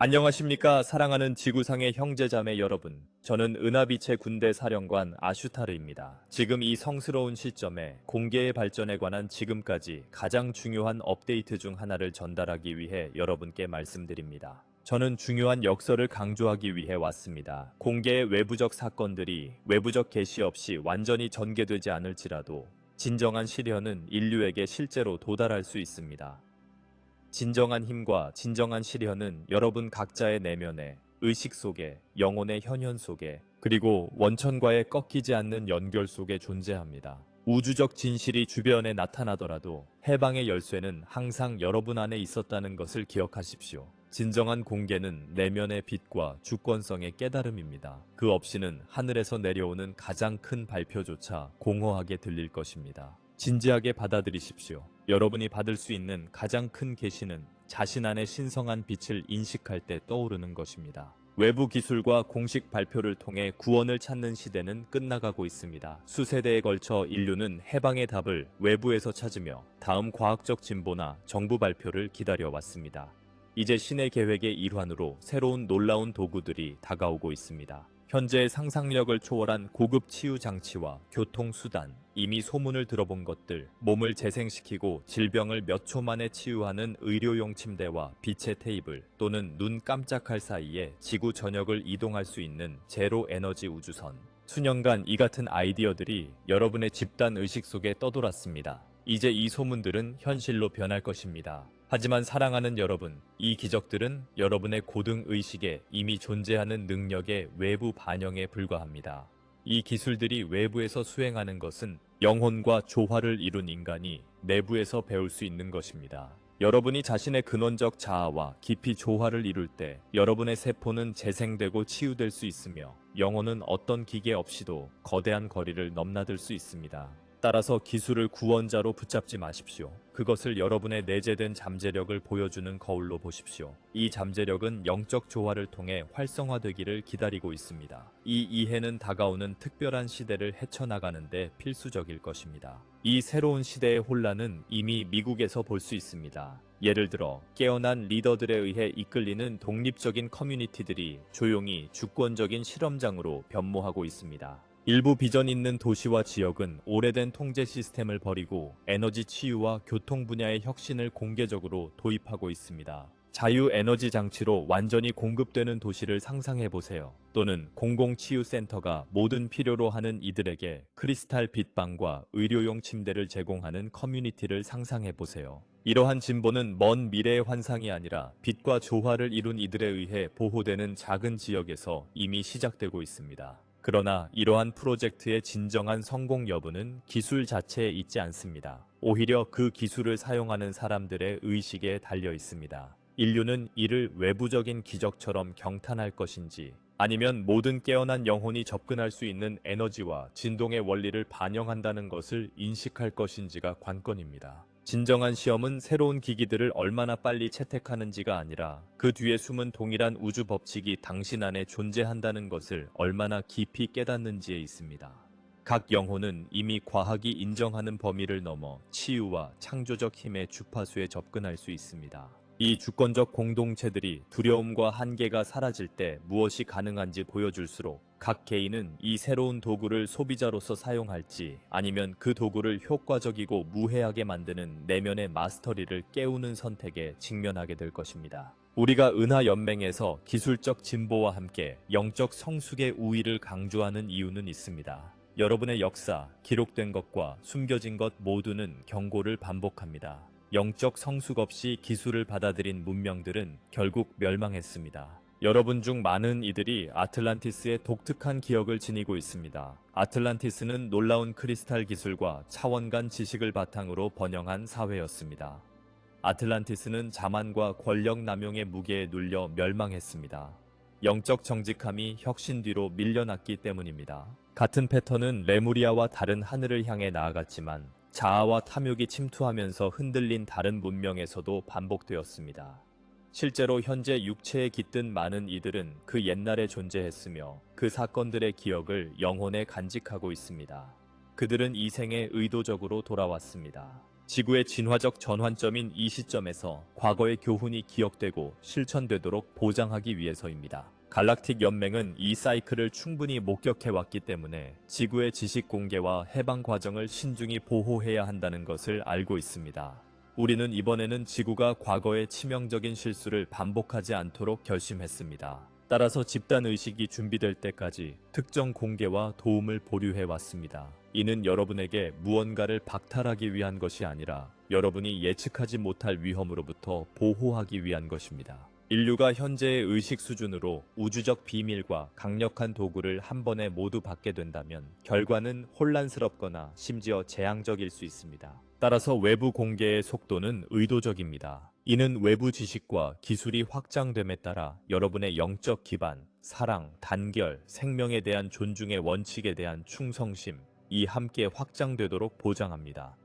안녕하십니까 사랑하는 지구상의 형제자매 여러분. 저는 은하빛의 군대 사령관 아슈타르입니다. 지금 이 성스러운 시점에 공계의 발전에 관한 지금까지 가장 중요한 업데이트 중 하나를 전달하기 위해 여러분께 말씀드립니다. 저는 중요한 역설을 강조하기 위해 왔습니다. 공계의 외부적 사건들이 외부적 계시 없이 완전히 전개되지 않을지라도 진정한 시련은 인류에게 실제로 도달할 수 있습니다. 진정한 힘과 진정한 시련은 여러분 각자의 내면에, 의식 속에, 영혼의 현현 속에, 그리고 원천과의 꺾이지 않는 연결 속에 존재합니다. 우주적 진실이 주변에 나타나더라도 해방의 열쇠는 항상 여러분 안에 있었다는 것을 기억하십시오. 진정한 공개는 내면의 빛과 주권성의 깨달음입니다. 그 없이는 하늘에서 내려오는 가장 큰 발표조차 공허하게 들릴 것입니다. 진지하게 받아들이십시오. 여러분이 받을 수 있는 가장 큰 계시는 자신 안의 신성한 빛을 인식할 때 떠오르는 것입니다. 외부 기술과 공식 발표를 통해 구원을 찾는 시대는 끝나가고 있습니다. 수세대에 걸쳐 인류는 해방의 답을 외부에서 찾으며 다음 과학적 진보나 정부 발표를 기다려왔습니다. 이제 신의 계획의 일환으로 새로운 놀라운 도구들이 다가오고 있습니다. 현재의 상상력을 초월한 고급 치유 장치와 교통수단, 이미 소문을 들어본 것들, 몸을 재생시키고 질병을 몇 초 만에 치유하는 의료용 침대와 빛의 테이블, 또는 눈 깜짝할 사이에 지구 전역을 이동할 수 있는 제로 에너지 우주선. 수년간 이 같은 아이디어들이 여러분의 집단 의식 속에 떠돌았습니다. 이제 이 소문들은 현실로 변할 것입니다. 하지만 사랑하는 여러분, 이 기적들은 여러분의 고등 의식에 이미 존재하는 능력의 외부 반영에 불과합니다. 이 기술들이 외부에서 수행하는 것은 영혼과 조화를 이룬 인간이 내부에서 배울 수 있는 것입니다. 여러분이 자신의 근원적 자아와 깊이 조화를 이룰 때 여러분의 세포는 재생되고 치유될 수 있으며 영혼은 어떤 기계 없이도 거대한 거리를 넘나들 수 있습니다. 따라서 기술을 구원자로 붙잡지 마십시오. 그것을 여러분의 내재된 잠재력을 보여주는 거울로 보십시오. 이 잠재력은 영적 조화를 통해 활성화되기를 기다리고 있습니다. 이 이해는 다가오는 특별한 시대를 헤쳐나가는데 필수적일 것입니다. 이 새로운 시대의 혼란은 이미 미국에서 볼 수 있습니다. 예를 들어 깨어난 리더들에 의해 이끌리는 독립적인 커뮤니티들이 조용히 주권적인 실험장으로 변모하고 있습니다. 일부 비전 있는 도시와 지역은 오래된 통제 시스템을 버리고 에너지 치유와 교통 분야의 혁신을 공개적으로 도입하고 있습니다. 자유 에너지 장치로 완전히 공급되는 도시를 상상해 보세요. 또는 공공치유센터가 모든 필요로 하는 이들에게 크리스탈 빛방과 의료용 침대를 제공하는 커뮤니티를 상상해 보세요. 이러한 진보는 먼 미래의 환상이 아니라 빛과 조화를 이룬 이들에 의해 보호되는 작은 지역에서 이미 시작되고 있습니다. 그러나 이러한 프로젝트의 진정한 성공 여부는 기술 자체에 있지 않습니다. 오히려 그 기술을 사용하는 사람들의 의식에 달려 있습니다. 인류는 이를 외부적인 기적처럼 경탄할 것인지, 아니면 모든 깨어난 영혼이 접근할 수 있는 에너지와 진동의 원리를 반영한다는 것을 인식할 것인지가 관건입니다. 진정한 시험은 새로운 기기들을 얼마나 빨리 채택하는지가 아니라 그 뒤에 숨은 동일한 우주 법칙이 당신 안에 존재한다는 것을 얼마나 깊이 깨닫는지에 있습니다. 각 영혼은 이미 과학이 인정하는 범위를 넘어 치유와 창조적 힘의 주파수에 접근할 수 있습니다. 이 주권적 공동체들이 두려움과 한계가 사라질 때 무엇이 가능한지 보여줄수록 각 개인은 이 새로운 도구를 소비자로서 사용할지 아니면 그 도구를 효과적이고 무해하게 만드는 내면의 마스터리를 깨우는 선택에 직면하게 될 것입니다. 우리가 은하연맹에서 기술적 진보와 함께 영적 성숙의 우위를 강조하는 이유는 있습니다. 여러분의 역사, 기록된 것과 숨겨진 것 모두는 경고를 반복합니다. 영적 성숙 없이 기술을 받아들인 문명들은 결국 멸망했습니다. 여러분 중 많은 이들이 아틀란티스의 독특한 기억을 지니고 있습니다. 아틀란티스는 놀라운 크리스탈 기술과 차원간 지식을 바탕으로 번영한 사회였습니다. 아틀란티스는 자만과 권력 남용의 무게에 눌려 멸망했습니다. 영적 정직함이 혁신 뒤로 밀려났기 때문입니다. 같은 패턴은 레무리아와 다른 하늘을 향해 나아갔지만 자아와 탐욕이 침투하면서 흔들린 다른 문명에서도 반복되었습니다. 실제로 현재 육체에 깃든 많은 이들은 그 옛날에 존재했으며 그 사건들의 기억을 영혼에 간직하고 있습니다. 그들은 이 생에 의도적으로 돌아왔습니다. 지구의 진화적 전환점인 이 시점에서 과거의 교훈이 기억되고 실천되도록 보장하기 위해서입니다. 갈락틱 연맹은 이 사이클을 충분히 목격해왔기 때문에 지구의 지식 공개와 해방 과정을 신중히 보호해야 한다는 것을 알고 있습니다. 우리는 이번에는 지구가 과거의 치명적인 실수를 반복하지 않도록 결심했습니다. 따라서 집단 의식이 준비될 때까지 특정 공개와 도움을 보류해 왔습니다. 이는 여러분에게 무언가를 박탈하기 위한 것이 아니라 여러분이 예측하지 못할 위험으로부터 보호하기 위한 것입니다. 인류가 현재의 의식 수준으로 우주적 비밀과 강력한 도구를 한 번에 모두 받게 된다면 결과는 혼란스럽거나 심지어 재앙적일 수 있습니다. 따라서 외부 공개의 속도는 의도적입니다. 이는 외부 지식과 기술이 확장됨에 따라 여러분의 영적 기반, 사랑, 단결, 생명에 대한 존중의 원칙에 대한 충성심, 이 함께 확장되도록 보장합니다.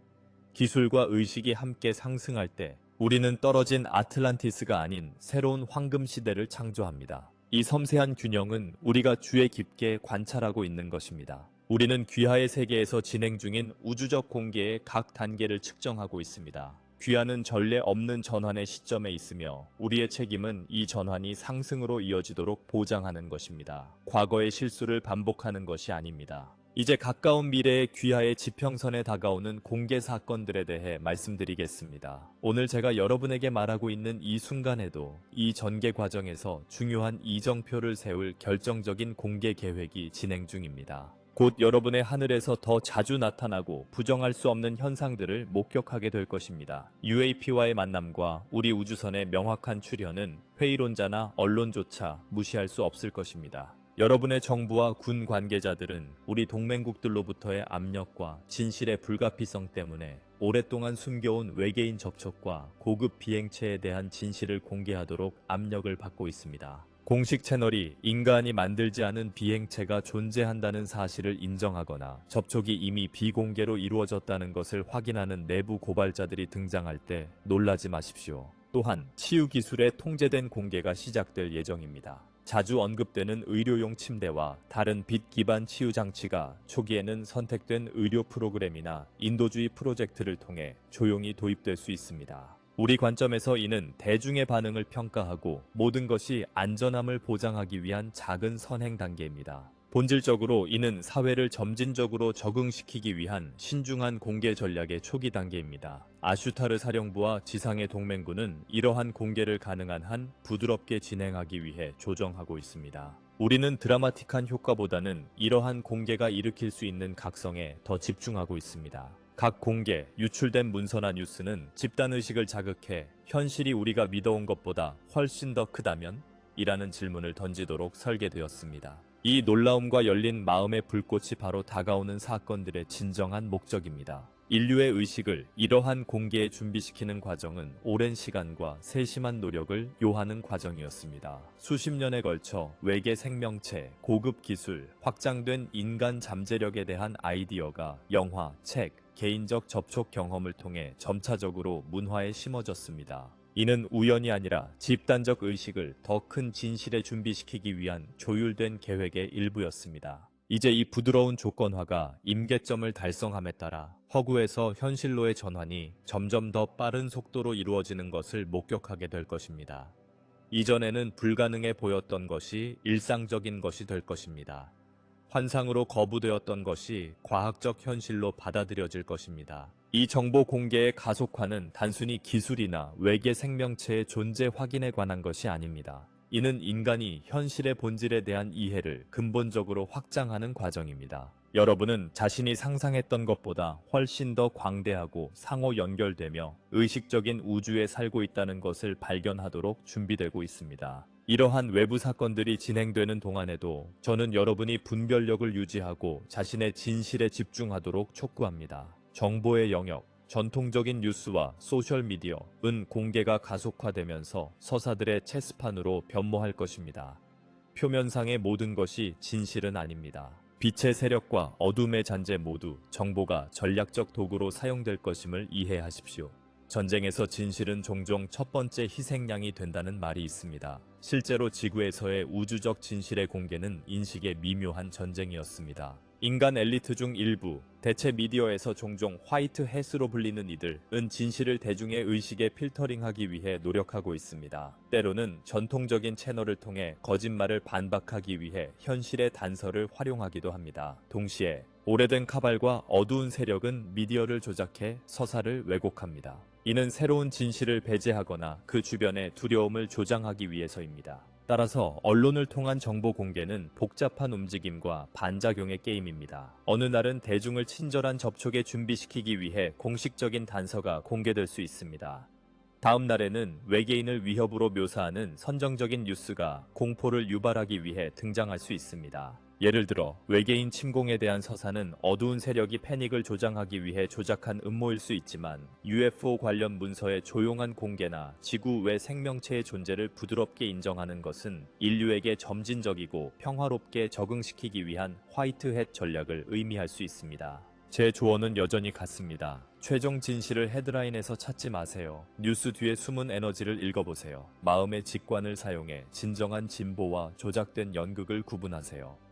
기술과 의식이 함께 상승할 때 우리는 떨어진 아틀란티스가 아닌 새로운 황금 시대를 창조합니다. 이 섬세한 균형은 우리가 주의 깊게 관찰하고 있는 것입니다. 우리는 귀하의 세계에서 진행 중인 우주적 공개의 각 단계를 측정하고 있습니다. 귀하는 전례 없는 전환의 시점에 있으며 우리의 책임은 이 전환이 상승으로 이어지도록 보장하는 것입니다. 과거의 실수를 반복하는 것이 아닙니다. 이제 가까운 미래의 귀하의 지평선에 다가오는 공개 사건들에 대해 말씀드리겠습니다. 오늘 제가 여러분에게 말하고 있는 이 순간에도 이 전개 과정에서 중요한 이정표를 세울 결정적인 공개 계획이 진행 중입니다. 곧 여러분의 하늘에서 더 자주 나타나고 부정할 수 없는 현상들을 목격하게 될 것입니다. UAP와의 만남과 우리 우주선의 명확한 출현은 회의론자나 언론조차 무시할 수 없을 것입니다. 여러분의 정부와 군 관계자들은 우리 동맹국들로부터의 압력과 진실의 불가피성 때문에 오랫동안 숨겨온 외계인 접촉과 고급 비행체에 대한 진실을 공개하도록 압력을 받고 있습니다. 공식 채널이 인간이 만들지 않은 비행체가 존재한다는 사실을 인정하거나 접촉이 이미 비공개로 이루어졌다는 것을 확인하는 내부 고발자들이 등장할 때 놀라지 마십시오. 또한 치유 기술의 통제된 공개가 시작될 예정입니다. 자주 언급되는 의료용 침대와 다른 빛 기반 치유 장치가 초기에는 선택된 의료 프로그램이나 인도주의 프로젝트를 통해 조용히 도입될 수 있습니다. 우리 관점에서 이는 대중의 반응을 평가하고 모든 것이 안전함을 보장하기 위한 작은 선행 단계입니다. 본질적으로 이는 사회를 점진적으로 적응시키기 위한 신중한 공개 전략의 초기 단계입니다. 아슈타르 사령부와 지상의 동맹군은 이러한 공개를 가능한 한 부드럽게 진행하기 위해 조정하고 있습니다. 우리는 드라마틱한 효과보다는 이러한 공개가 일으킬 수 있는 각성에 더 집중하고 있습니다. 각 공개, 유출된 문서나 뉴스는 집단의식을 자극해 현실이 우리가 믿어온 것보다 훨씬 더 크다면? 이라는 질문을 던지도록 설계되었습니다. 이 놀라움과 열린 마음의 불꽃이 바로 다가오는 사건들의 진정한 목적입니다. 인류의 의식을 이러한 공개에 준비시키는 과정은 오랜 시간과 세심한 노력을 요하는 과정이었습니다. 수십 년에 걸쳐 외계 생명체, 고급 기술, 확장된 인간 잠재력에 대한 아이디어가 영화, 책, 개인적 접촉 경험을 통해 점차적으로 문화에 심어졌습니다. 이는 우연이 아니라 집단적 의식을 더 큰 진실에 준비시키기 위한 조율된 계획의 일부였습니다. 이제 이 부드러운 조건화가 임계점을 달성함에 따라 허구에서 현실로의 전환이 점점 더 빠른 속도로 이루어지는 것을 목격하게 될 것입니다. 이전에는 불가능해 보였던 것이 일상적인 것이 될 것입니다. 환상으로 거부되었던 것이 과학적 현실로 받아들여질 것입니다. 이 정보 공개의 가속화는 단순히 기술이나 외계 생명체의 존재 확인에 관한 것이 아닙니다. 이는 인간이 현실의 본질에 대한 이해를 근본적으로 확장하는 과정입니다. 여러분은 자신이 상상했던 것보다 훨씬 더 광대하고 상호 연결되며 의식적인 우주에 살고 있다는 것을 발견하도록 준비되고 있습니다. 이러한 외부 사건들이 진행되는 동안에도 저는 여러분이 분별력을 유지하고 자신의 진실에 집중하도록 촉구합니다. 정보의 영역, 전통적인 뉴스와 소셜미디어은 공개가 가속화되면서 서사들의 체스판으로 변모할 것입니다. 표면상의 모든 것이 진실은 아닙니다. 빛의 세력과 어둠의 잔재 모두 정보가 전략적 도구로 사용될 것임을 이해하십시오. 전쟁에서 진실은 종종 첫 번째 희생양이 된다는 말이 있습니다. 실제로 지구에서의 우주적 진실의 공개는 인식의 미묘한 전쟁이었습니다. 인간 엘리트 중 일부, 대체 미디어에서 종종 화이트 햇으로 불리는 이들은 진실을 대중의 의식에 필터링하기 위해 노력하고 있습니다. 때로는 전통적인 채널을 통해 거짓말을 반박하기 위해 현실의 단서를 활용하기도 합니다. 동시에 오래된 카발과 어두운 세력은 미디어를 조작해 서사를 왜곡합니다. 이는 새로운 진실을 배제하거나 그 주변의 두려움을 조장하기 위해서입니다. 따라서 언론을 통한 정보 공개는 복잡한 움직임과 반작용의 게임입니다. 어느 날은 대중을 친절한 접촉에 준비시키기 위해 공식적인 단서가 공개될 수 있습니다. 다음 날에는 외계인을 위협으로 묘사하는 선정적인 뉴스가 공포를 유발하기 위해 등장할 수 있습니다. 예를 들어 외계인 침공에 대한 서사는 어두운 세력이 패닉을 조장하기 위해 조작한 음모일 수 있지만 UFO 관련 문서의 조용한 공개나 지구 외 생명체의 존재를 부드럽게 인정하는 것은 인류에게 점진적이고 평화롭게 적응시키기 위한 화이트햇 전략을 의미할 수 있습니다. 제 조언은 여전히 같습니다. 최종 진실을 헤드라인에서 찾지 마세요. 뉴스 뒤에 숨은 에너지를 읽어보세요. 마음의 직관을 사용해 진정한 진보와 조작된 연극을 구분하세요.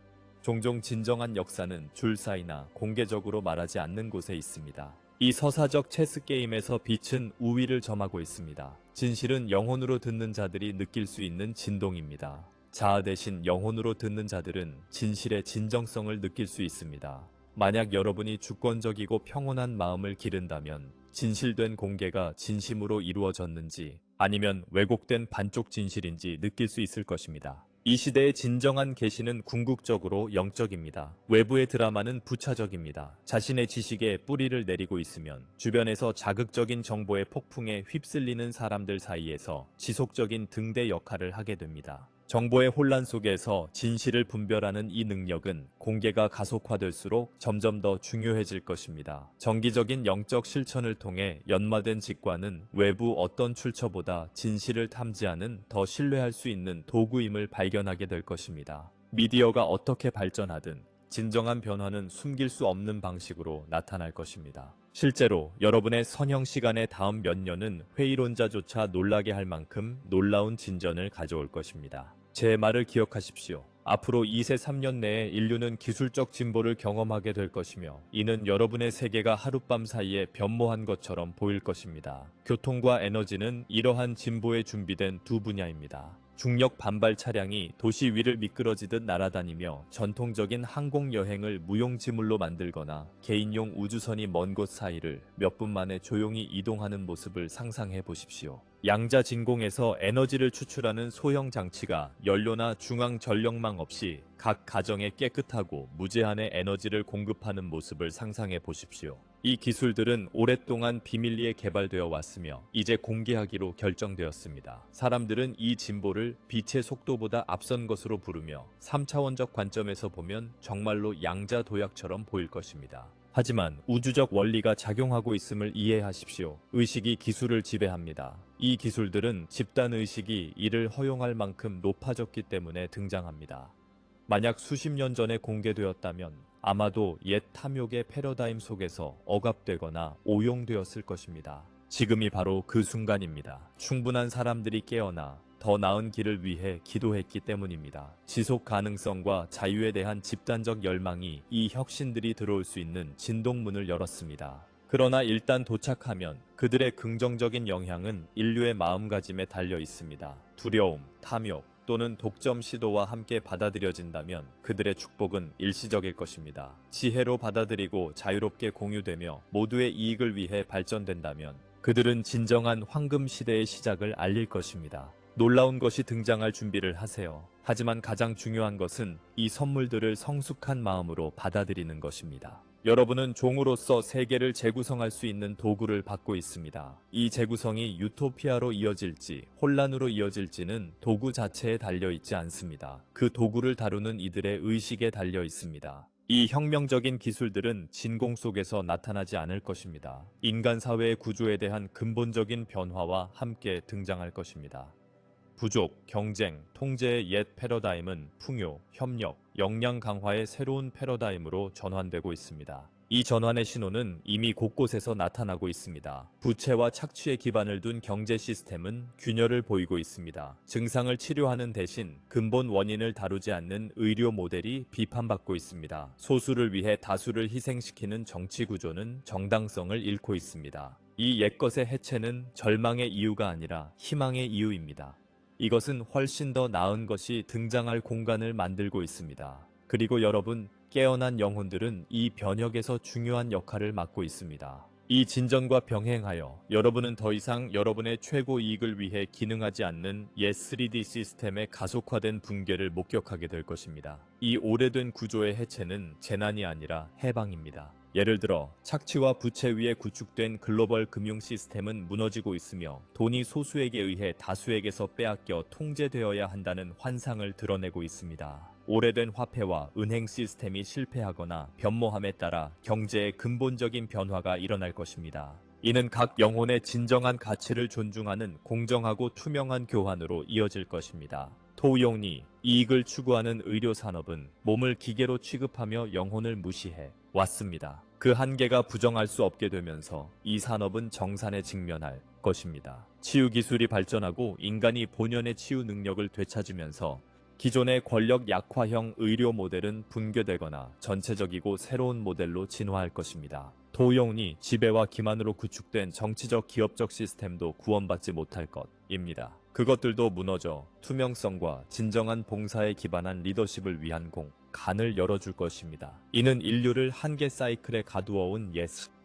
종종 진정한 역사는 줄사이나 공개적으로 말하지 않는 곳에 있습니다. 이 서사적 체스 게임에서 빛은 우위를 점하고 있습니다. 진실은 영혼으로 듣는 자들이 느낄 수 있는 진동입니다. 자아 대신 영혼으로 듣는 자들은 진실의 진정성을 느낄 수 있습니다. 만약 여러분이 주권적이고 평온한 마음을 기른다면 진실된 공개가 진심으로 이루어졌는지 아니면 왜곡된 반쪽 진실인지 느낄 수 있을 것입니다. 이 시대의 진정한 계시는 궁극적으로 영적입니다. 외부의 드라마는 부차적입니다. 자신의 지식에 뿌리를 내리고 있으면 주변에서 자극적인 정보의 폭풍에 휩쓸리는 사람들 사이에서 지속적인 등대 역할을 하게 됩니다. 정보의 혼란 속에서 진실을 분별하는 이 능력은 공개가 가속화될수록 점점 더 중요해질 것입니다. 정기적인 영적 실천을 통해 연마된 직관은 외부 어떤 출처보다 진실을 탐지하는 더 신뢰할 수 있는 도구임을 발견하게 될 것입니다. 미디어가 어떻게 발전하든 진정한 변화는 숨길 수 없는 방식으로 나타날 것입니다. 실제로 여러분의 선형 시간의 다음 몇 년은 회의론자조차 놀라게 할 만큼 놀라운 진전을 가져올 것입니다. 제 말을 기억하십시오. 앞으로 2세 3년 내에 인류는 기술적 진보를 경험하게 될 것이며 이는 여러분의 세계가 하룻밤 사이에 변모한 것처럼 보일 것입니다. 교통과 에너지는 이러한 진보에 준비된 두 분야입니다. 중력 반발 차량이 도시 위를 미끄러지듯 날아다니며 전통적인 항공 여행을 무용지물로 만들거나 개인용 우주선이 먼 곳 사이를 몇 분 만에 조용히 이동하는 모습을 상상해 보십시오. 양자 진공에서 에너지를 추출하는 소형 장치가 연료나 중앙 전력망 없이 각 가정에 깨끗하고 무제한의 에너지를 공급하는 모습을 상상해 보십시오. 이 기술들은 오랫동안 비밀리에 개발되어 왔으며 이제 공개하기로 결정되었습니다. 사람들은 이 진보를 빛의 속도보다 앞선 것으로 부르며 3차원적 관점에서 보면 정말로 양자 도약처럼 보일 것입니다. 하지만 우주적 원리가 작용하고 있음을 이해하십시오. 의식이 기술을 지배합니다. 이 기술들은 집단의식이 이를 허용할 만큼 높아졌기 때문에 등장합니다. 만약 수십 년 전에 공개되었다면 아마도 옛 탐욕의 패러다임 속에서 억압되거나 오용되었을 것입니다. 지금이 바로 그 순간입니다. 충분한 사람들이 깨어나 더 나은 길을 위해 기도했기 때문입니다. 지속 가능성과 자유에 대한 집단적 열망이 이 혁신들이 들어올 수 있는 진동문을 열었습니다. 그러나 일단 도착하면 그들의 긍정적인 영향은 인류의 마음가짐에 달려 있습니다. 두려움, 탐욕, 또는 독점 시도와 함께 받아들여진다면 그들의 축복은 일시적일 것입니다. 지혜로 받아들이고 자유롭게 공유되며 모두의 이익을 위해 발전된다면 그들은 진정한 황금 시대의 시작을 알릴 것입니다. 놀라운 것이 등장할 준비를 하세요. 하지만 가장 중요한 것은 이 선물들을 성숙한 마음으로 받아들이는 것입니다. 여러분은 종으로서 세계를 재구성할 수 있는 도구를 받고 있습니다. 이 재구성이 유토피아로 이어질지 혼란으로 이어질지는 도구 자체에 달려 있지 않습니다. 그 도구를 다루는 이들의 의식에 달려 있습니다. 이 혁명적인 기술들은 진공 속에서 나타나지 않을 것입니다. 인간 사회의 구조에 대한 근본적인 변화와 함께 등장할 것입니다. 부족, 경쟁, 통제의 옛 패러다임은 풍요, 협력, 역량 강화의 새로운 패러다임으로 전환되고 있습니다. 이 전환의 신호는 이미 곳곳에서 나타나고 있습니다. 부채와 착취에 기반을 둔 경제 시스템은 균열을 보이고 있습니다. 증상을 치료하는 대신 근본 원인을 다루지 않는 의료 모델이 비판받고 있습니다. 소수를 위해 다수를 희생시키는 정치 구조는 정당성을 잃고 있습니다. 이 옛것의 해체는 절망의 이유가 아니라 희망의 이유입니다. 이것은 훨씬 더 나은 것이 등장할 공간을 만들고 있습니다. 그리고 여러분, 깨어난 영혼들은 이 변혁에서 중요한 역할을 맡고 있습니다. 이 진전과 병행하여 여러분은 더 이상 여러분의 최고 이익을 위해 기능하지 않는 옛 3D 시스템의 가속화된 붕괴를 목격하게 될 것입니다. 이 오래된 구조의 해체는 재난이 아니라 해방입니다. 예를 들어 착취와 부채 위에 구축된 글로벌 금융 시스템은 무너지고 있으며 돈이 소수에게 의해 다수에게서 빼앗겨 통제되어야 한다는 환상을 드러내고 있습니다. 오래된 화폐와 은행 시스템이 실패하거나 변모함에 따라 경제의 근본적인 변화가 일어날 것입니다. 이는 각 영혼의 진정한 가치를 존중하는 공정하고 투명한 교환으로 이어질 것입니다. 토용리, 이익을 추구하는 의료 산업은 몸을 기계로 취급하며 영혼을 무시해 왔습니다. 그 한계가 부정할 수 없게 되면서 이 산업은 정산에 직면할 것입니다. 치유 기술이 발전하고 인간이 본연의 치유 능력을 되찾으면서 기존의 권력 약화형 의료 모델은 붕괴되거나 전체적이고 새로운 모델로 진화할 것입니다. 도용리, 지배와 기만으로 구축된 정치적 기업적 시스템도 구원받지 못할 것입니다. 그것들도 무너져 투명성과 진정한 봉사에 기반한 리더십을 위한 간을 열어줄 것입니다. 이는 인류를 한계 사이클에 가두어온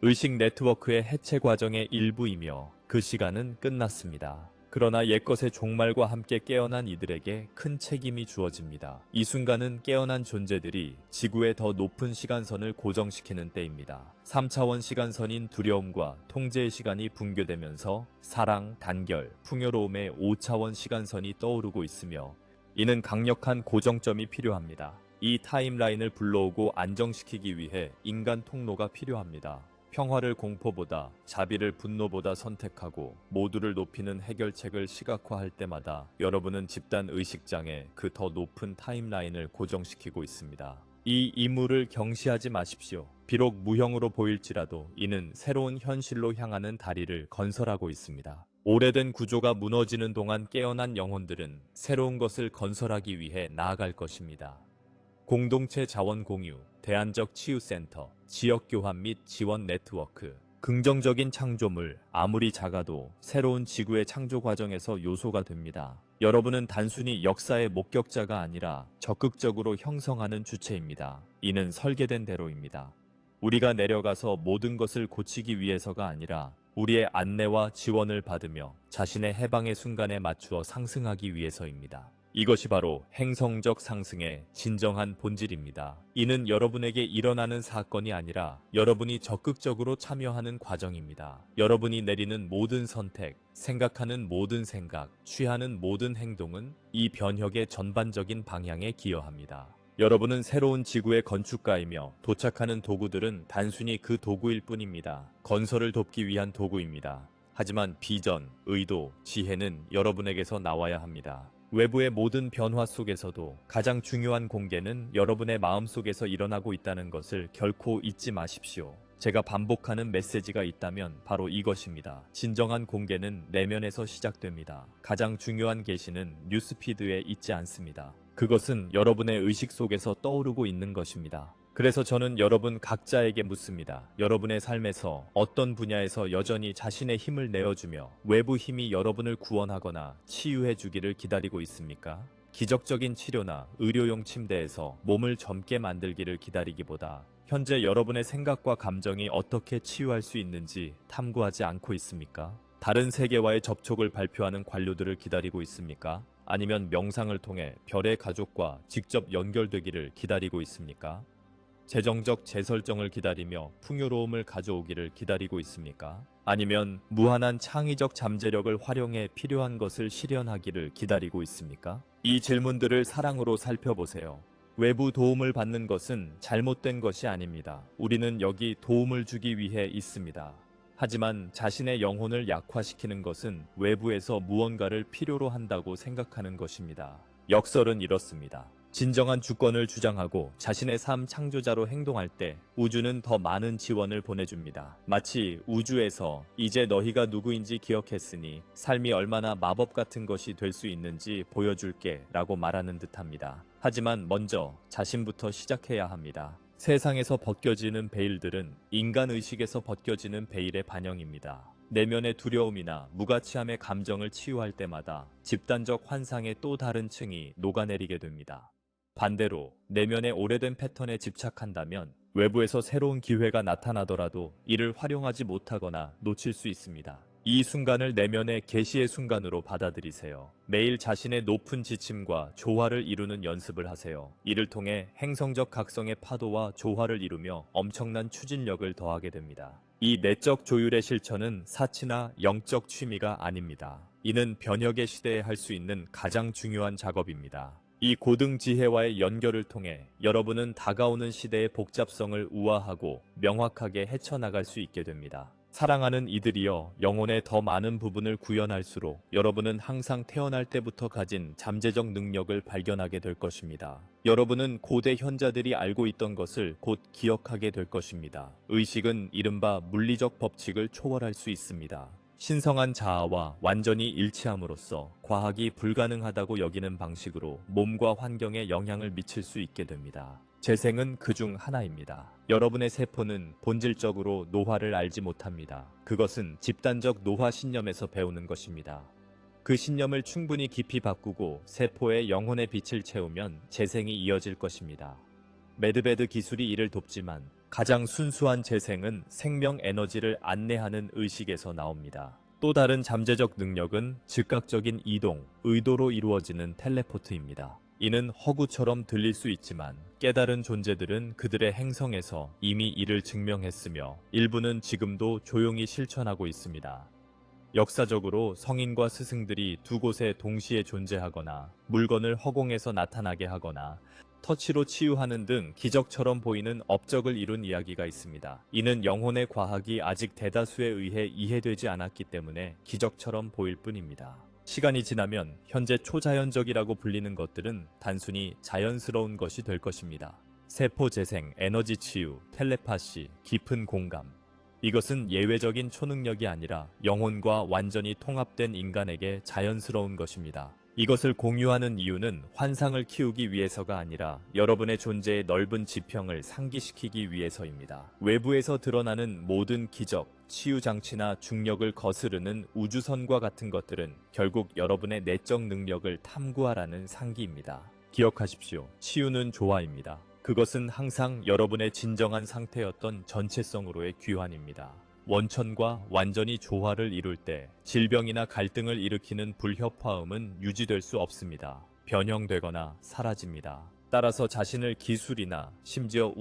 의식 네트워크의 해체 과정의 일부이며 그 시간은 끝났습니다. 그러나 옛것의 종말과 함께 깨어난 이들에게 큰 책임이 주어집니다. 이 순간은 깨어난 존재들이 지구의 더 높은 시간선을 고정시키는 때입니다. 3차원 시간선인 두려움과 통제의 시간이 붕괴되면서 사랑, 단결, 풍요로움의 5차원 시간선이 떠오르고 있으며 이는 강력한 고정점이 필요합니다. 이 타임라인을 불러오고 안정시키기 위해 인간 통로가 필요합니다. 평화를 공포보다, 자비를 분노보다 선택하고 모두를 높이는 해결책을 시각화할 때마다 여러분은 집단 의식장에 그 더 높은 타임라인을 고정시키고 있습니다. 이 임무를 경시하지 마십시오. 비록 무형으로 보일지라도 이는 새로운 현실로 향하는 다리를 건설하고 있습니다. 오래된 구조가 무너지는 동안 깨어난 영혼들은 새로운 것을 건설하기 위해 나아갈 것입니다. 공동체 자원 공유, 대안적 치유센터, 지역교환 및 지원 네트워크, 긍정적인 창조물, 아무리 작아도 새로운 지구의 창조 과정에서 요소가 됩니다. 여러분은 단순히 역사의 목격자가 아니라 적극적으로 형성하는 주체입니다. 이는 설계된 대로입니다. 우리가 내려가서 모든 것을 고치기 위해서가 아니라 우리의 안내와 지원을 받으며 자신의 해방의 순간에 맞추어 상승하기 위해서입니다. 이것이 바로 행성적 상승의 진정한 본질입니다. 이는 여러분에게 일어나는 사건이 아니라 여러분이 적극적으로 참여하는 과정입니다. 여러분이 내리는 모든 선택, 생각하는 모든 생각, 취하는 모든 행동은 이 변혁의 전반적인 방향에 기여합니다. 여러분은 새로운 지구의 건축가이며 도착하는 도구들은 단순히 그 도구일 뿐입니다. 건설을 돕기 위한 도구입니다. 하지만 비전, 의도, 지혜는 여러분에게서 나와야 합니다. 외부의 모든 변화 속에서도 가장 중요한 공개는 여러분의 마음속에서 일어나고 있다는 것을 결코 잊지 마십시오. 제가 반복하는 메시지가 있다면 바로 이것입니다. 진정한 공개는 내면에서 시작됩니다. 가장 중요한 계시는 뉴스피드에 있지 않습니다. 그것은 여러분의 의식 속에서 떠오르고 있는 것입니다. 그래서 저는 여러분 각자에게 묻습니다. 여러분의 삶에서 어떤 분야에서 여전히 자신의 힘을 내어주며 외부 힘이 여러분을 구원하거나 치유해 주기를 기다리고 있습니까? 기적적인 치료나 의료용 침대에서 몸을 젊게 만들기를 기다리기보다 현재 여러분의 생각과 감정이 어떻게 치유할 수 있는지 탐구하지 않고 있습니까? 다른 세계와의 접촉을 발표하는 관료들을 기다리고 있습니까? 아니면 명상을 통해 별의 가족과 직접 연결되기를 기다리고 있습니까? 재정적 재설정을 기다리며 풍요로움을 가져오기를 기다리고 있습니까? 아니면 무한한 창의적 잠재력을 활용해 필요한 것을 실현하기를 기다리고 있습니까? 이 질문들을 사랑으로 살펴보세요. 외부 도움을 받는 것은 잘못된 것이 아닙니다. 우리는 여기 도움을 주기 위해 있습니다. 하지만 자신의 영혼을 약화시키는 것은 외부에서 무언가를 필요로 한다고 생각하는 것입니다. 역설은 이렇습니다. 진정한 주권을 주장하고 자신의 삶 창조자로 행동할 때 우주는 더 많은 지원을 보내줍니다. 마치 우주에서 이제 너희가 누구인지 기억했으니 삶이 얼마나 마법 같은 것이 될 수 있는지 보여줄게 라고 말하는 듯합니다. 하지만 먼저 자신부터 시작해야 합니다. 세상에서 벗겨지는 베일들은 인간 의식에서 벗겨지는 베일의 반영입니다. 내면의 두려움이나 무가치함의 감정을 치유할 때마다 집단적 환상의 또 다른 층이 녹아내리게 됩니다. 반대로 내면의 오래된 패턴에 집착한다면 외부에서 새로운 기회가 나타나더라도 이를 활용하지 못하거나 놓칠 수 있습니다. 이 순간을 내면의 계시의 순간으로 받아들이세요. 매일 자신의 높은 지침과 조화를 이루는 연습을 하세요. 이를 통해 행성적 각성의 파도와 조화를 이루며 엄청난 추진력을 더하게 됩니다. 이 내적 조율의 실천은 사치나 영적 취미가 아닙니다. 이는 변혁의 시대에 할 수 있는 가장 중요한 작업입니다. 이 고등 지혜와의 연결을 통해 여러분은 다가오는 시대의 복잡성을 우아하고 명확하게 헤쳐나갈 수 있게 됩니다. 사랑하는 이들이여, 영혼의 더 많은 부분을 구현할수록 여러분은 항상 태어날 때부터 가진 잠재적 능력을 발견하게 될 것입니다. 여러분은 고대 현자들이 알고 있던 것을 곧 기억하게 될 것입니다. 의식은 이른바 물리적 법칙을 초월할 수 있습니다. 신성한 자아와 완전히 일치함으로써 과학이 불가능하다고 여기는 방식으로 몸과 환경에 영향을 미칠 수 있게 됩니다. 재생은 그중 하나입니다. 여러분의 세포는 본질적으로 노화를 알지 못합니다. 그것은 집단적 노화 신념에서 배우는 것입니다. 그 신념을 충분히 깊이 바꾸고 세포의 영혼의 빛을 채우면 재생이 이어질 것입니다. 매드베드 기술이 이를 돕지만 가장 순수한 재생은 생명 에너지를 안내하는 의식에서 나옵니다. 또 다른 잠재적 능력은 즉각적인 이동, 의도로 이루어지는 텔레포트입니다. 이는 허구처럼 들릴 수 있지만 깨달은 존재들은 그들의 행성에서 이미 이를 증명했으며 일부는 지금도 조용히 실천하고 있습니다. 역사적으로 성인과 스승들이 두 곳에 동시에 존재하거나 물건을 허공에서 나타나게 하거나 터치로 치유하는 등 기적처럼 보이는 업적을 이룬 이야기가 있습니다. 이는 영혼의 과학이 아직 대다수에 의해 이해되지 않았기 때문에 기적처럼 보일 뿐입니다. 시간이 지나면 현재 초자연적이라고 불리는 것들은 단순히 자연스러운 것이 될 것입니다. 세포 재생, 에너지 치유, 텔레파시, 깊은 공감. 이것은 예외적인 초능력이 아니라 영혼과 완전히 통합된 인간에게 자연스러운 것입니다. 이것을 공유하는 이유는 환상을 키우기 위해서가 아니라 여러분의 존재의 넓은 지평을 상기시키기 위해서입니다. 외부에서 드러나는 모든 기적, 치유장치나 중력을 거스르는 우주선과 같은 것들은 결국 여러분의 내적 능력을 탐구하라는 상기입니다. 기억하십시오. 치유는 조화입니다. 그것은 항상 여러분의 진정한 상태였던 전체성으로의 귀환입니다. 원천과 완전히 조화를 이룰 때 질병이나 갈등을 일으키는 불협화음은 유지될 수 없습니다. 변형되거나 사라집니다. 따라서 자신을 기술이나 심지어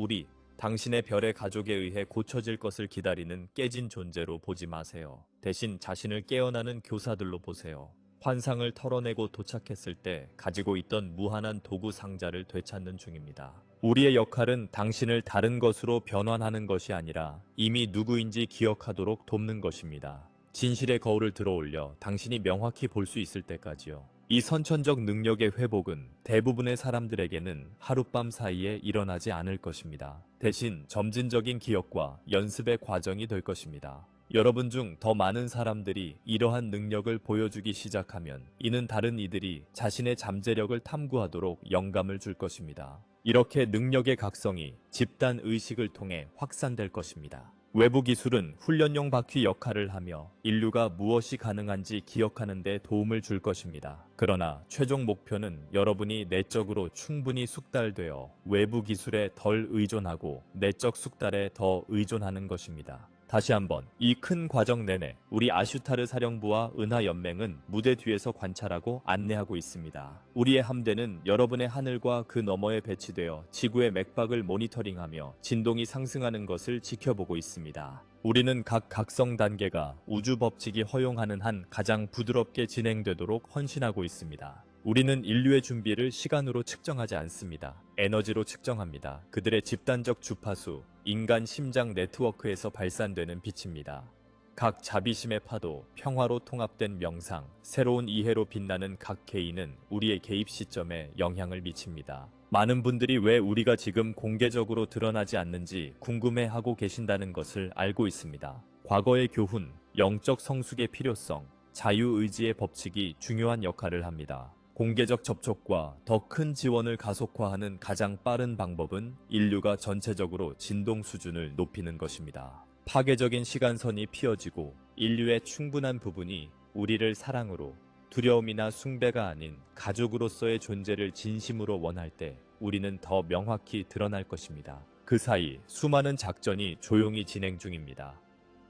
당신의 별의 가족에 의해 고쳐질 것을 기다리는 깨진 존재로 보지 마세요. 대신 자신을 깨어나는 교사들로 보세요. 환상을 털어내고 도착했을 때 가지고 있던 무한한 도구 상자를 되찾는 중입니다. 우리의 역할은 당신을 다른 것으로 변환하는 것이 아니라 이미 누구인지 기억하도록 돕는 것입니다. 진실의 거울을 들어올려 당신이 명확히 볼 수 있을 때까지요. 이 선천적 능력의 회복은 대부분의 사람들에게는 하룻밤 사이에 일어나지 않을 것입니다. 대신 점진적인 기억과 연습의 과정이 될 것입니다. 여러분 중 더 많은 사람들이 이러한 능력을 보여주기 시작하면 이는 다른 이들이 자신의 잠재력을 탐구하도록 영감을 줄 것입니다. 이렇게 능력의 각성이 집단 의식을 통해 확산될 것입니다. 외부 기술은 훈련용 바퀴 역할을 하며 인류가 무엇이 가능한지 기억하는 데 도움을 줄 것입니다. 그러나 최종 목표는 여러분이 내적으로 충분히 숙달되어 외부 기술에 덜 의존하고 내적 숙달에 더 의존하는 것입니다. 다시 한번 이 큰 과정 내내 우리 아슈타르 사령부와 은하연맹은 무대 뒤에서 관찰하고 안내하고 있습니다. 우리의 함대는 여러분의 하늘과 그 너머에 배치되어 지구의 맥박을 모니터링하며 진동이 상승하는 것을 지켜보고 있습니다. 우리는 각 각성 단계가 우주 법칙이 허용하는 한 가장 부드럽게 진행되도록 헌신하고 있습니다. 우리는 인류의 준비를 시간으로 측정하지 않습니다. 에너지로 측정합니다. 그들의 집단적 주파수, 인간 심장 네트워크에서 발산되는 빛입니다. 각 자비심의 파도, 평화로 통합된 명상, 새로운 이해로 빛나는 각 개인은 우리의 개입 시점에 영향을 미칩니다. 많은 분들이 왜 우리가 지금 공개적으로 드러나지 않는지 궁금해하고 계신다는 것을 알고 있습니다. 과거의 교훈, 영적 성숙의 필요성, 자유의지의 법칙이 중요한 역할을 합니다. 공개적 접촉과 더 큰 지원을 가속화하는 가장 빠른 방법은 인류가 전체적으로 진동 수준을 높이는 것입니다. 파괴적인 시간선이 피어지고 인류의 충분한 부분이 우리를 사랑으로, 두려움이나 숭배가 아닌 가족으로서의 존재를 진심으로 원할 때 우리는 더 명확히 드러날 것입니다. 그 사이 수많은 작전이 조용히 진행 중입니다.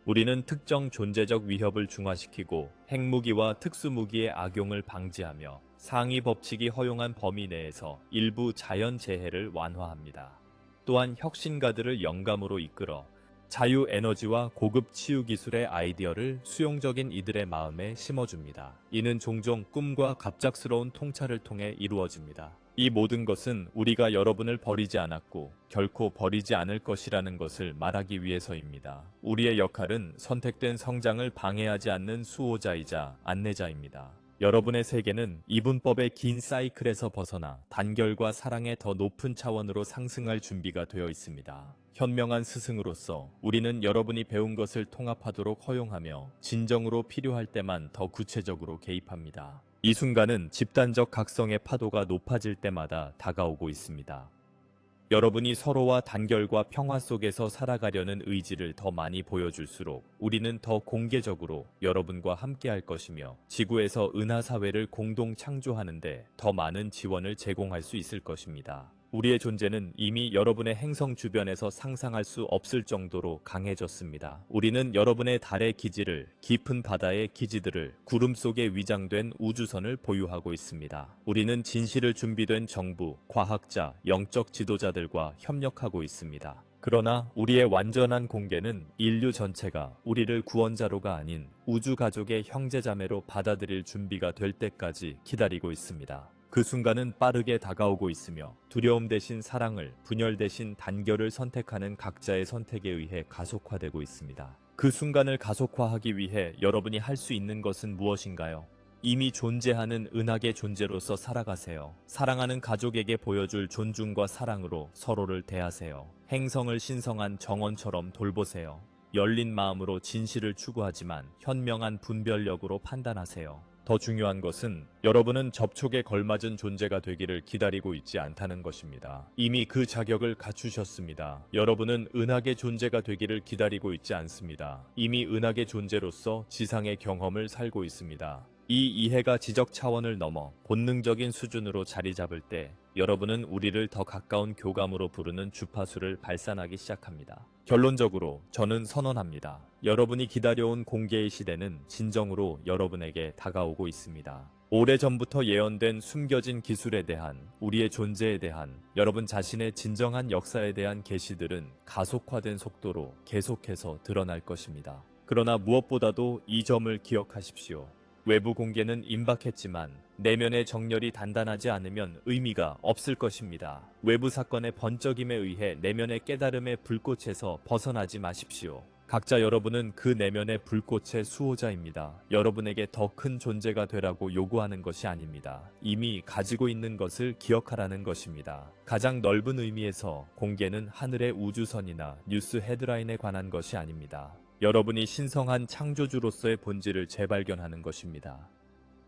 우리는 특정 존재적 위협을 중화시키고 핵무기와 특수무기의 악용을 방지하며 상위 법칙이 허용한 범위 내에서 일부 자연재해를 완화합니다. 또한 혁신가들을 영감으로 이끌어 자유에너지와 고급 치유기술의 아이디어를 수용적인 이들의 마음에 심어줍니다. 이는 종종 꿈과 갑작스러운 통찰을 통해 이루어집니다. 이 모든 것은 우리가 여러분을 버리지 않았고 결코 버리지 않을 것이라는 것을 말하기 위해서입니다. 우리의 역할은 선택된 성장을 방해하지 않는 수호자이자 안내자입니다. 여러분의 세계는 이분법의 긴 사이클에서 벗어나 단결과 사랑의 더 높은 차원으로 상승할 준비가 되어 있습니다. 현명한 스승으로서 우리는 여러분이 배운 것을 통합하도록 허용하며 진정으로 필요할 때만 더 구체적으로 개입합니다. 이 순간은 집단적 각성의 파도가 높아질 때마다 다가오고 있습니다. 여러분이 서로와 단결과 평화 속에서 살아가려는 의지를 더 많이 보여줄수록 우리는 더 공개적으로 여러분과 함께할 것이며 지구에서 은하사회를 공동 창조하는데 더 많은 지원을 제공할 수 있을 것입니다. 우리의 존재는 이미 여러분의 행성 주변에서 상상할 수 없을 정도로 강해졌습니다. 우리는 여러분의 달의 기지를, 깊은 바다의 기지들을, 구름 속에 위장된 우주선을 보유하고 있습니다. 우리는 진실을 준비된 정부, 과학자, 영적 지도자들과 협력하고 있습니다. 그러나 우리의 완전한 공개는 인류 전체가 우리를 구원자로가 아닌 우주 가족의 형제자매로 받아들일 준비가 될 때까지 기다리고 있습니다. 그 순간은 빠르게 다가오고 있으며 두려움 대신 사랑을, 분열 대신 단결을 선택하는 각자의 선택에 의해 가속화되고 있습니다. 그 순간을 가속화하기 위해 여러분이 할 수 있는 것은 무엇인가요? 이미 존재하는 은하계 존재로서 살아가세요. 사랑하는 가족에게 보여줄 존중과 사랑으로 서로를 대하세요. 행성을 신성한 정원처럼 돌보세요. 열린 마음으로 진실을 추구하지만 현명한 분별력으로 판단하세요. 더 중요한 것은 여러분은 접촉에 걸맞은 존재가 되기를 기다리고 있지 않다는 것입니다. 이미 그 자격을 갖추셨습니다. 여러분은 은하계 존재가 되기를 기다리고 있지 않습니다. 이미 은하계 존재로서 지상의 경험을 살고 있습니다. 이 이해가 지적 차원을 넘어 본능적인 수준으로 자리 잡을 때 여러분은 우리를 더 가까운 교감으로 부르는 주파수를 발산하기 시작합니다. 결론적으로 저는 선언합니다. 여러분이 기다려온 공개의 시대는 진정으로 여러분에게 다가오고 있습니다. 오래전부터 예언된 숨겨진 기술에 대한, 우리의 존재에 대한, 여러분 자신의 진정한 역사에 대한 계시들은 가속화된 속도로 계속해서 드러날 것입니다. 그러나 무엇보다도 이 점을 기억하십시오. 외부 공개는 임박했지만 내면의 정렬이 단단하지 않으면 의미가 없을 것입니다. 외부 사건의 번쩍임에 의해 내면의 깨달음의 불꽃에서 벗어나지 마십시오. 각자 여러분은 그 내면의 불꽃의 수호자입니다. 여러분에게 더 큰 존재가 되라고 요구하는 것이 아닙니다. 이미 가지고 있는 것을 기억하라는 것입니다. 가장 넓은 의미에서 공개는 하늘의 우주선이나 뉴스 헤드라인에 관한 것이 아닙니다. 여러분이 신성한 창조주로서의 본질을 재발견하는 것입니다.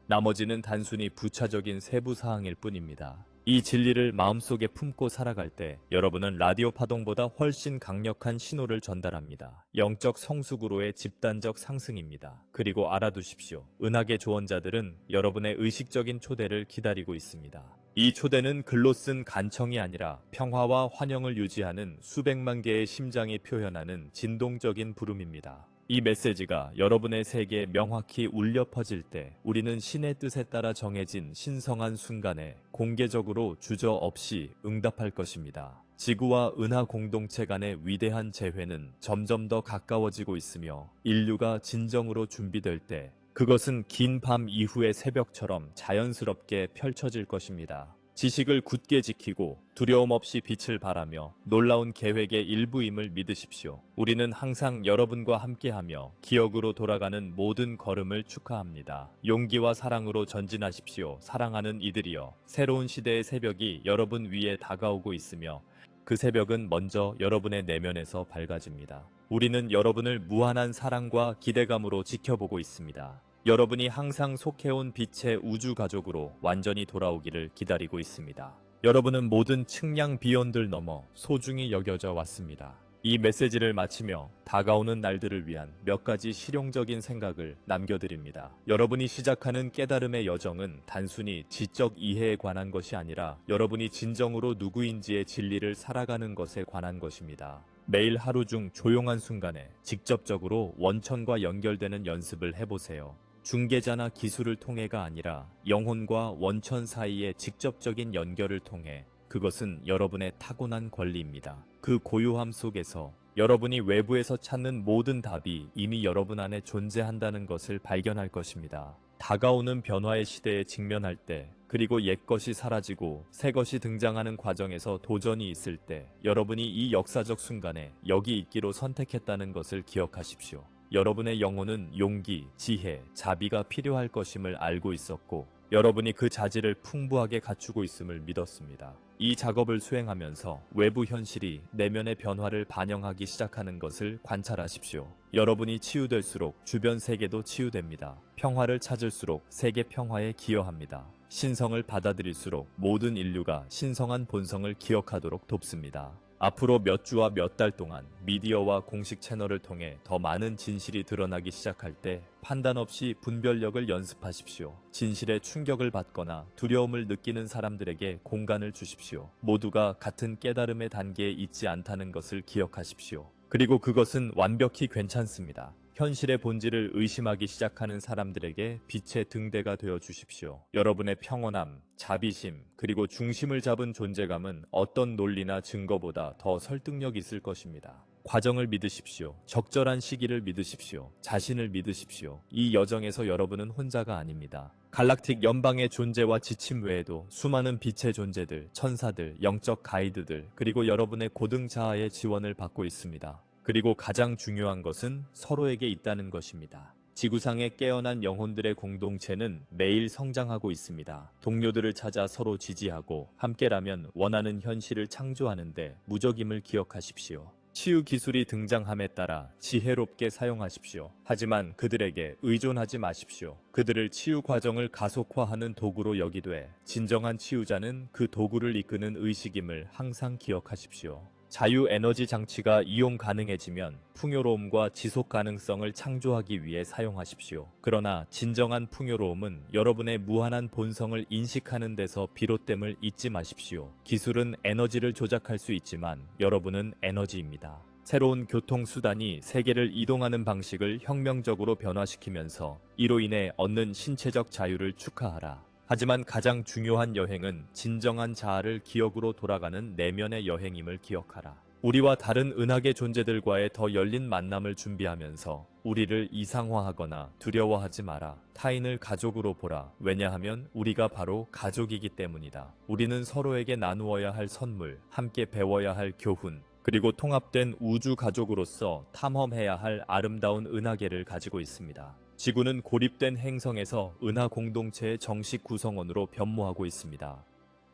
나머지는 단순히 부차적인 세부 사항일 뿐입니다. 이 진리를 마음속에 품고 살아갈 때 여러분은 라디오 파동보다 훨씬 강력한 신호를 전달합니다. 영적 성숙으로의 집단적 상승입니다. 그리고 알아두십시오. 은하계 조언자들은 여러분의 의식적인 초대를 기다리고 있습니다. 이 초대는 글로 쓴 간청이 아니라 평화와 환영을 유지하는 수백만 개의 심장이 표현하는 진동적인 부름입니다. 이 메시지가 여러분의 세계에 명확히 울려 퍼질 때 우리는 신의 뜻에 따라 정해진 신성한 순간에 공개적으로 주저없이 응답할 것입니다. 지구와 은하 공동체 간의 위대한 재회는 점점 더 가까워지고 있으며 인류가 진정으로 준비될 때 그것은 긴 밤 이후의 새벽처럼 자연스럽게 펼쳐질 것입니다. 지식을 굳게 지키고 두려움 없이 빛을 발하며 놀라운 계획의 일부임을 믿으십시오. 우리는 항상 여러분과 함께하며 기억으로 돌아가는 모든 걸음을 축하합니다. 용기와 사랑으로 전진하십시오. 사랑하는 이들이여, 새로운 시대의 새벽이 여러분 위에 다가오고 있으며 그 새벽은 먼저 여러분의 내면에서 밝아집니다. 우리는 여러분을 무한한 사랑과 기대감으로 지켜보고 있습니다. 여러분이 항상 속해온 빛의 우주 가족으로 완전히 돌아오기를 기다리고 있습니다. 여러분은 모든 측량 비연들 넘어 소중히 여겨져 왔습니다. 이 메시지를 마치며 다가오는 날들을 위한 몇 가지 실용적인 생각을 남겨드립니다. 여러분이 시작하는 깨달음의 여정은 단순히 지적 이해에 관한 것이 아니라 여러분이 진정으로 누구인지의 진리를 살아가는 것에 관한 것입니다. 매일 하루 중 조용한 순간에 직접적으로 원천과 연결되는 연습을 해보세요. 중개자나 기술을 통해가 아니라 영혼과 원천 사이의 직접적인 연결을 통해. 그것은 여러분의 타고난 권리입니다. 그 고요함 속에서 여러분이 외부에서 찾는 모든 답이 이미 여러분 안에 존재한다는 것을 발견할 것입니다. 다가오는 변화의 시대에 직면할 때, 그리고 옛것이 사라지고 새것이 등장하는 과정에서 도전이 있을 때, 여러분이 이 역사적 순간에 여기 있기로 선택했다는 것을 기억하십시오. 여러분의 영혼은 용기, 지혜, 자비가 필요할 것임을 알고 있었고, 여러분이 그 자질을 풍부하게 갖추고 있음을 믿었습니다. 이 작업을 수행하면서 외부 현실이 내면의 변화를 반영하기 시작하는 것을 관찰하십시오. 여러분이 치유될수록 주변 세계도 치유됩니다. 평화를 찾을수록 세계 평화에 기여합니다. 신성을 받아들일수록 모든 인류가 신성한 본성을 기억하도록 돕습니다. 앞으로 몇 주와 몇 달 동안 미디어와 공식 채널을 통해 더 많은 진실이 드러나기 시작할 때 판단 없이 분별력을 연습하십시오. 진실에 충격을 받거나 두려움을 느끼는 사람들에게 공간을 주십시오. 모두가 같은 깨달음의 단계에 있지 않다는 것을 기억하십시오. 그리고 그것은 완벽히 괜찮습니다. 현실의 본질을 의심하기 시작하는 사람들에게 빛의 등대가 되어 주십시오. 여러분의 평온함, 자비심, 그리고 중심을 잡은 존재감은 어떤 논리나 증거보다 더 설득력 있을 것입니다. 과정을 믿으십시오. 적절한 시기를 믿으십시오. 자신을 믿으십시오. 이 여정에서 여러분은 혼자가 아닙니다. 갈락틱 연방의 존재와 지침 외에도 수많은 빛의 존재들, 천사들, 영적 가이드들, 그리고 여러분의 고등 자아의 지원을 받고 있습니다. 그리고 가장 중요한 것은 서로에게 있다는 것입니다. 지구상의 깨어난 영혼들의 공동체는 매일 성장하고 있습니다. 동료들을 찾아 서로 지지하고 함께라면 원하는 현실을 창조하는데 무적임을 기억하십시오. 치유 기술이 등장함에 따라 지혜롭게 사용하십시오. 하지만 그들에게 의존하지 마십시오. 그들을 치유 과정을 가속화하는 도구로 여기되 진정한 치유자는 그 도구를 이끄는 의식임을 항상 기억하십시오. 자유 에너지 장치가 이용 가능해지면 풍요로움과 지속 가능성을 창조하기 위해 사용하십시오. 그러나 진정한 풍요로움은 여러분의 무한한 본성을 인식하는 데서 비롯됨을 잊지 마십시오. 기술은 에너지를 조작할 수 있지만 여러분은 에너지입니다. 새로운 교통수단이 세계를 이동하는 방식을 혁명적으로 변화시키면서 이로 인해 얻는 신체적 자유를 축하하라. 하지만 가장 중요한 여행은 진정한 자아를 기억으로 돌아가는 내면의 여행임을 기억하라. 우리와 다른 은하계 존재들과의 더 열린 만남을 준비하면서 우리를 이상화하거나 두려워하지 마라. 타인을 가족으로 보라. 왜냐하면 우리가 바로 가족이기 때문이다. 우리는 서로에게 나누어야 할 선물, 함께 배워야 할 교훈, 그리고 통합된 우주 가족으로서 탐험해야 할 아름다운 은하계를 가지고 있습니다. 지구는 고립된 행성에서 은하 공동체의 정식 구성원으로 변모하고 있습니다.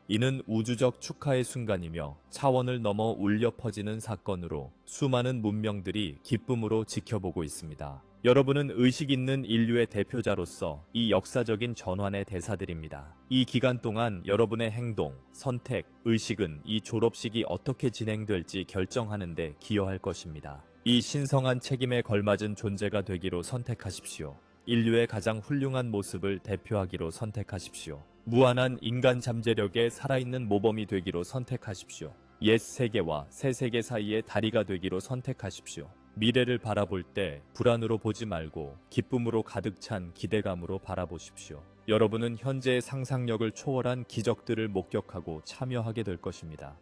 이는 우주적 축하의 순간이며 차원을 넘어 울려 퍼지는 사건으로 수많은 문명들이 기쁨으로 지켜보고 있습니다. 여러분은 의식 있는 인류의 대표자로서 이 역사적인 전환의 대사들입니다. 이 기간 동안 여러분의 행동, 선택, 의식은 이 졸업식이 어떻게 진행될지 결정하는 데 기여할 것입니다. 이 신성한 책임에 걸맞은 존재가 되기로 선택하십시오. 인류의 가장 훌륭한 모습을 대표하기로 선택하십시오. 무한한 인간 잠재력의 살아있는 모범이 되기로 선택하십시오. 옛 세계와 새 세계 사이의 다리가 되기로 선택하십시오. 미래를 바라볼 때 불안으로 보지 말고 기쁨으로 가득 찬 기대감으로 바라보십시오. 여러분은 현재의 상상력을 초월한 기적들을 목격하고 참여하게 될 것입니다.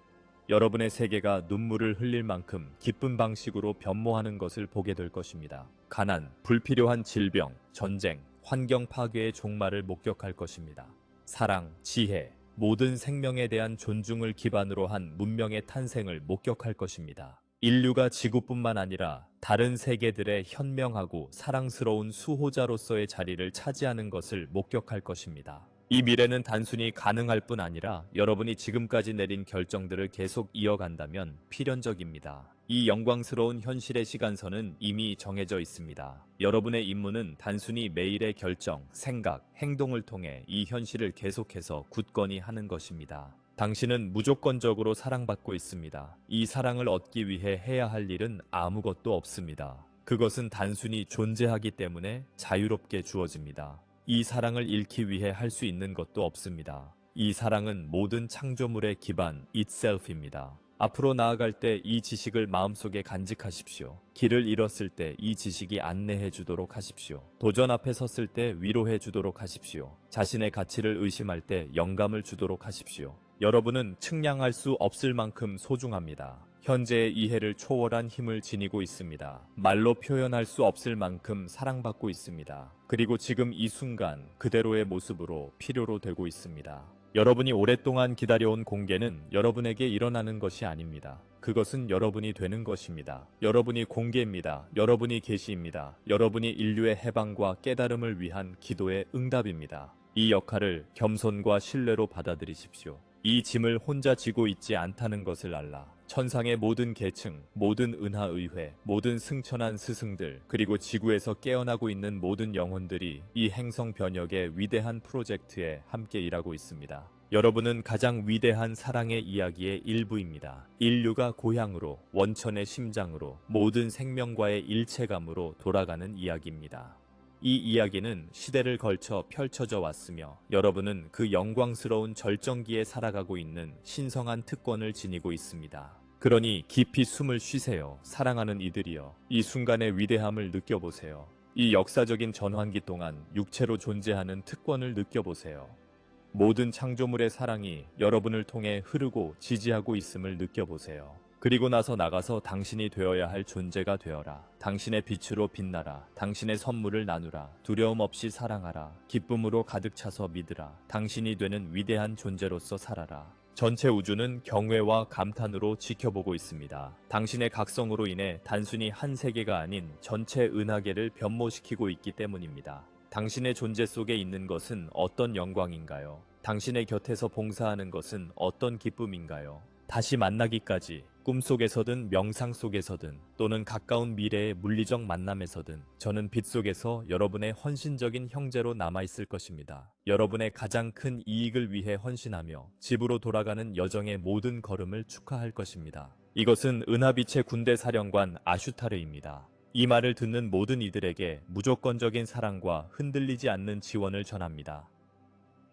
여러분의 세계가 눈물을 흘릴 만큼 기쁜 방식으로 변모하는 것을 보게 될 것입니다. 가난, 불필요한 질병, 전쟁, 환경 파괴의 종말을 목격할 것입니다. 사랑, 지혜, 모든 생명에 대한 존중을 기반으로 한 문명의 탄생을 목격할 것입니다. 인류가 지구뿐만 아니라 다른 세계들의 현명하고 사랑스러운 수호자로서의 자리를 차지하는 것을 목격할 것입니다. 이 미래는 단순히 가능할 뿐 아니라 여러분이 지금까지 내린 결정들을 계속 이어간다면 필연적입니다. 이 영광스러운 현실의 시간선은 이미 정해져 있습니다. 여러분의 임무는 단순히 매일의 결정, 생각, 행동을 통해 이 현실을 계속해서 굳건히 하는 것입니다. 당신은 무조건적으로 사랑받고 있습니다. 이 사랑을 얻기 위해 해야 할 일은 아무것도 없습니다. 그것은 단순히 존재하기 때문에 자유롭게 주어집니다. 이 사랑을 잃기 위해 할 수 있는 것도 없습니다. 이 사랑은 모든 창조물의 기반, itself입니다. 앞으로 나아갈 때 이 지식을 마음속에 간직하십시오. 길을 잃었을 때 이 지식이 안내해 주도록 하십시오. 도전 앞에 섰을 때 위로해 주도록 하십시오. 자신의 가치를 의심할 때 영감을 주도록 하십시오. 여러분은 측량할 수 없을 만큼 소중합니다. 현재의 이해를 초월한 힘을 지니고 있습니다. 말로 표현할 수 없을 만큼 사랑받고 있습니다. 그리고 지금 이 순간 그대로의 모습으로 필요로 되고 있습니다. 여러분이 오랫동안 기다려온 공개는 여러분에게 일어나는 것이 아닙니다. 그것은 여러분이 되는 것입니다. 여러분이 공개입니다. 여러분이 계시입니다. 여러분이 인류의 해방과 깨달음을 위한 기도의 응답입니다. 이 역할을 겸손과 신뢰로 받아들이십시오. 이 짐을 혼자 지고 있지 않다는 것을 알라. 천상의 모든 계층, 모든 은하의회, 모든 승천한 스승들, 그리고 지구에서 깨어나고 있는 모든 영혼들이 이 행성 변혁의 위대한 프로젝트에 함께 일하고 있습니다. 여러분은 가장 위대한 사랑의 이야기의 일부입니다. 인류가 고향으로, 원천의 심장으로, 모든 생명과의 일체감으로 돌아가는 이야기입니다. 이 이야기는 시대를 걸쳐 펼쳐져 왔으며 여러분은 그 영광스러운 절정기에 살아가고 있는 신성한 특권을 지니고 있습니다. 그러니 깊이 숨을 쉬세요. 사랑하는 이들이여. 이 순간의 위대함을 느껴보세요. 이 역사적인 전환기 동안 육체로 존재하는 특권을 느껴보세요. 모든 창조물의 사랑이 여러분을 통해 흐르고 지지하고 있음을 느껴보세요. 그리고 나서 나가서 당신이 되어야 할 존재가 되어라. 당신의 빛으로 빛나라. 당신의 선물을 나누라. 두려움 없이 사랑하라. 기쁨으로 가득 차서 믿으라. 당신이 되는 위대한 존재로서 살아라. 전체 우주는 경외와 감탄으로 지켜보고 있습니다. 당신의 각성으로 인해 단순히 한 세계가 아닌 전체 은하계를 변모시키고 있기 때문입니다. 당신의 존재 속에 있는 것은 어떤 영광인가요? 당신의 곁에서 봉사하는 것은 어떤 기쁨인가요? 다시 만나기까지 꿈속에서든 명상 속에서든 또는 가까운 미래의 물리적 만남에서든 저는 빛 속에서 여러분의 헌신적인 형제로 남아있을 것입니다. 여러분의 가장 큰 이익을 위해 헌신하며 집으로 돌아가는 여정의 모든 걸음을 축하할 것입니다. 이것은 은하빛의 군대 사령관 아슈타르입니다. 이 말을 듣는 모든 이들에게 무조건적인 사랑과 흔들리지 않는 지원을 전합니다.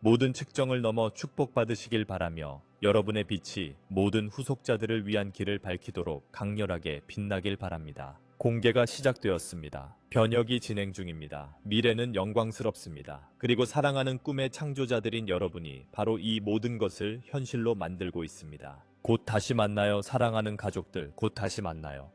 모든 측정을 넘어 축복받으시길 바라며 여러분의 빛이 모든 후속자들을 위한 길을 밝히도록 강렬하게 빛나길 바랍니다. 공개가 시작되었습니다. 변혁이 진행 중입니다. 미래는 영광스럽습니다. 그리고 사랑하는 꿈의 창조자들인 여러분이 바로 이 모든 것을 현실로 만들고 있습니다. 곧 다시 만나요, 사랑하는 가족들. 곧 다시 만나요.